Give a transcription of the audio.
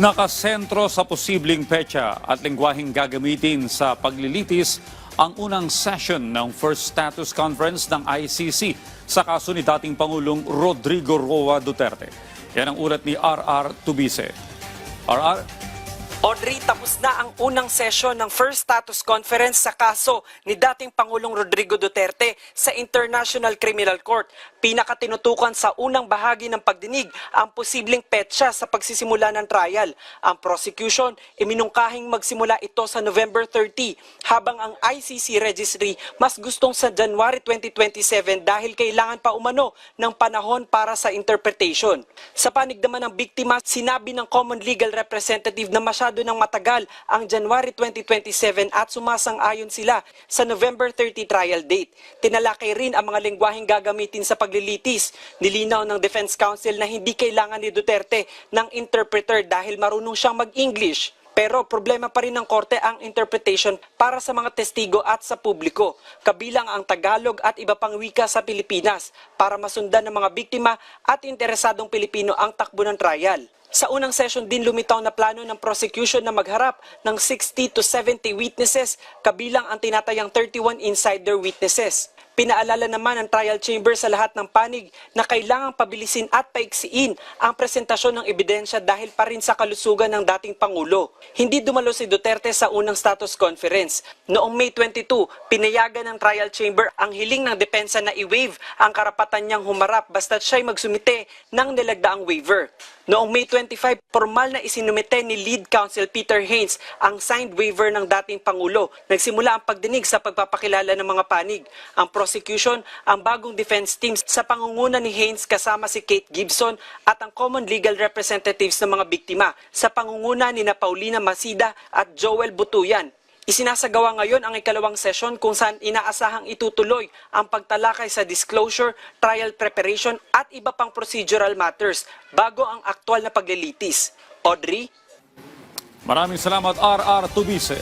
Nakasentro sa posibleng petsa at lengguwaheng gagamitin sa paglilitis ang unang session ng First Status Conference ng ICC sa kaso ni dating Pangulong Rodrigo Roa Duterte. Yan ang ulat ni RR Tubise. RR? Audrey, tapos na ang unang session ng First Status Conference sa kaso ni dating Pangulong Rodrigo Duterte sa International Criminal Court. Pinakatinutukan sa unang bahagi ng pagdinig ang posibleng petsa sa pagsisimula ng trial. Ang prosecution, iminungkahing magsimula ito sa November 30, habang ang ICC Registry mas gustong sa January 2027 dahil kailangan pa umano ng panahon para sa interpretation. Sa panig naman ng biktima, sinabi ng Common Legal Representative na masyado ng matagal ang January 2027 at sumasang-ayon sila sa November 30 trial date. Tinalakay rin ang mga lengguwaheng gagamitin sa paglilitis. Nilinaw ng Defense Counsel na hindi kailangan ni Duterte ng interpreter dahil marunong siyang mag-English. Pero problema pa rin ng korte ang interpretation para sa mga testigo at sa publiko, kabilang ang Tagalog at iba pang wika sa Pilipinas para masundan ng mga biktima at interesadong Pilipino ang takbo ng trial. Sa unang session din lumitaw na plano ng prosecution na magharap ng 60 to 70 witnesses, kabilang ang tinatayang 31 insider witnesses. Pinaalala naman ng trial chamber sa lahat ng panig na kailangang pabilisin at paiksiin ang presentasyon ng ebidensya dahil pa rin sa kalusugan ng dating Pangulo. Hindi dumalo si Duterte sa unang status conference. Noong May 22, pinayagan ng trial chamber ang hiling ng depensa na i-waive ang karapatan niyang humarap basta't siya'y magsumite ng nilagdaang waiver. Noong May 25, formal na isinumite ni Lead Counsel Peter Haynes ang signed waiver ng dating Pangulo. Nagsimula ang pagdinig sa pagpapakilala ng mga panig. Ang prosecution, ang bagong defense team sa pangunguna ni Haynes kasama si Kate Gibson at ang common legal representatives ng mga biktima sa pangunguna ni Paulina Masida at Joel Butuyan. Isinasagawa ngayon ang ikalawang session kung saan inaasahang itutuloy ang pagtalakay sa disclosure, trial preparation at iba pang procedural matters bago ang aktwal na paglilitis. Audrey? Maraming salamat RR Tubise.